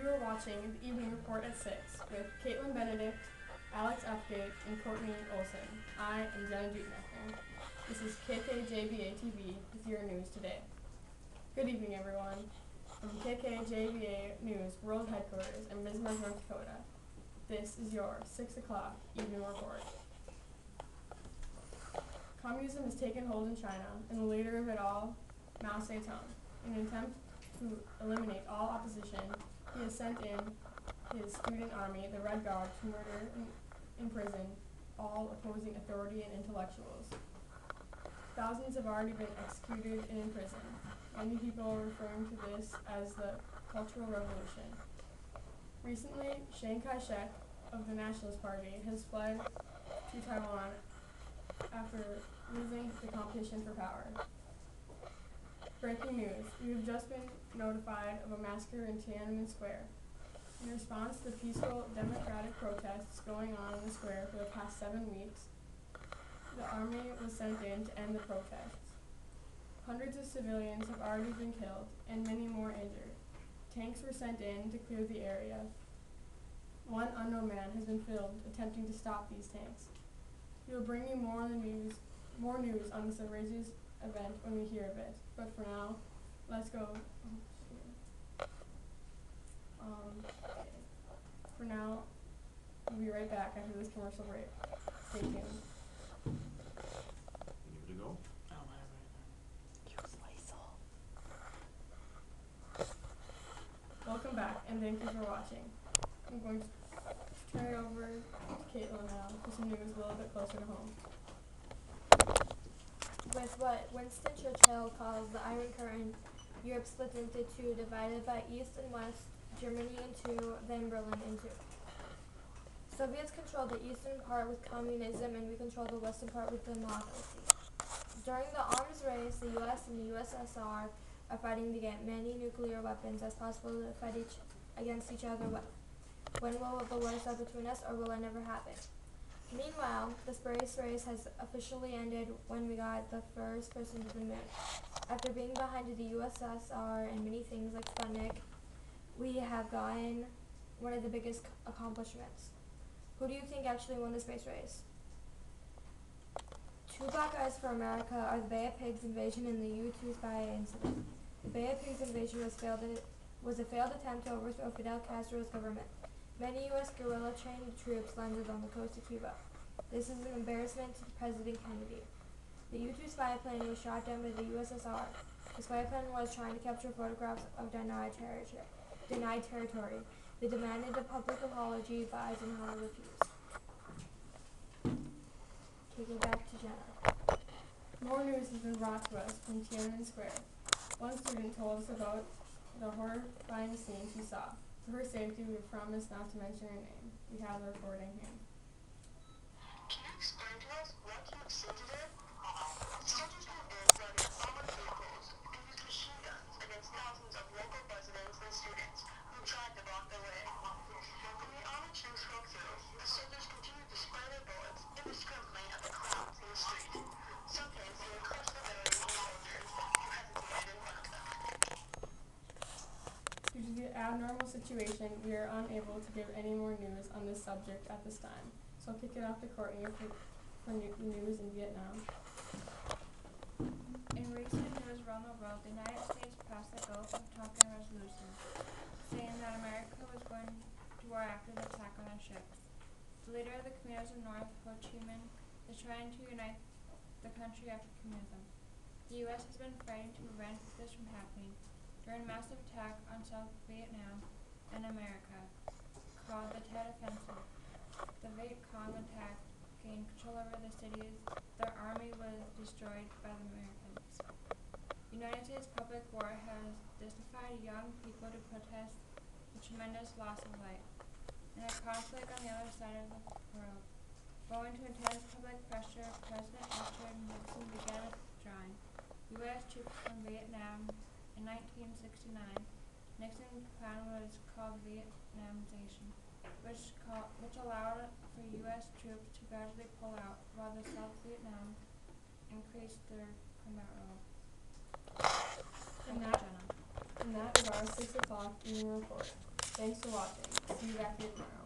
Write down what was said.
You are watching the Evening Report at 6 with Caitlin Benedict, Alex Upgate, and Courtney Olson. I am Jenna Dutenecker. This is KKJBA TV with your news today. Good evening, everyone. From KKJBA News World Headquarters in Bismarck, North Dakota, this is your 6 o'clock Evening Report. Communism has taken hold in China, and the leader of it all, Mao Zedong, in an attempt to eliminate all opposition, he has sent in his student army, the Red Guard, to murder and imprison all opposing authority and intellectuals. Thousands have already been executed and imprisoned. Many people are referring to this as the Cultural Revolution. Recently, Chiang Kai-shek of the Nationalist Party has fled to Taiwan after losing the competition for power. Breaking news. We have just been notified of a massacre in Tiananmen Square. In response to the peaceful democratic protests going on in the square for the past 7 weeks, the army was sent in to end the protests. Hundreds of civilians have already been killed and many more injured. Tanks were sent in to clear the area. One unknown man has been filmed attempting to stop these tanks. We will bring you more news on this outrageous event when we hear of it. But for now, let's go. For now, we'll be right back after this commercial break. Stay tuned. Give it a go. Welcome back, and thank you for watching. I'm going to turn it over to Caitlin now for some news a little bit closer to home. With what Winston Churchill calls the Iron Curtain, Europe split into two, divided by East and West, Germany in two, then Berlin in two. Soviets controlled the eastern part with communism, and we controlled the western part with democracy. During the arms race, the U.S. and the USSR are fighting to get many nuclear weapons as possible to fight against each other with. When will the war start between us, or will it never happen? Meanwhile, the space race has officially ended when we got the first person to the moon. After being behind the USSR and many things like Sputnik, we have gotten one of the biggest accomplishments. Who do you think actually won the space race? Two black eyes for America are the Bay of Pigs invasion and the U-2 spy incident. The Bay of Pigs invasion was a failed attempt to overthrow Fidel Castro's government. Many U.S. guerrilla-trained troops landed on the coast of Cuba. This is an embarrassment to President Kennedy. The U-2 spy plane was shot down by the USSR. The spy plane was trying to capture photographs of denied territory. They demanded a public apology, but Eisenhower refused. Take it back to Jenna. More news has been brought to us from Tiananmen Square. One student told us about the horrifying scenes she saw. For her safety, we promise not to mention her name. We have the recording here. Can you explain to us what you've seen today? Soldiers have been driving armored vehicles and used machine guns against thousands of local residents and students who tried to block their way. When the army tanks broke through, the soldiers continued to spray their bullets indiscriminately at the crowds in the street. Sometimes they would crush the very own soldiers who hesitated in front of them. Due to the abnormal situation, we are unable to give any more news on this subject at this time. So I'll kick it off to Courtney for news in Vietnam. In recent news around the world, the United States passed the Gulf of Tonkin resolution, saying that America was going to war after the attack on our ships. The leader of the Communists of North, Ho Chi Minh, is trying to unite the country after communism. The U.S. has been fighting to prevent this from happening. During a massive attack on South Vietnam and America, called the Tet Offensive, the Viet Cong attack gained control over the cities. Their army was destroyed by the Americans. The United States public war has justified young people to protest the tremendous loss of life and a conflict on the other side of the world. Owing to intense public pressure, President Richard Nixon began withdrawing U.S. troops from Vietnam in 1969. Nixon's plan was called Vietnamization, which allowed for U.S. troops to gradually pull out while the South Vietnam increased their combat role. And that is our 6 o'clock evening report. Thanks for watching. See you back here tomorrow.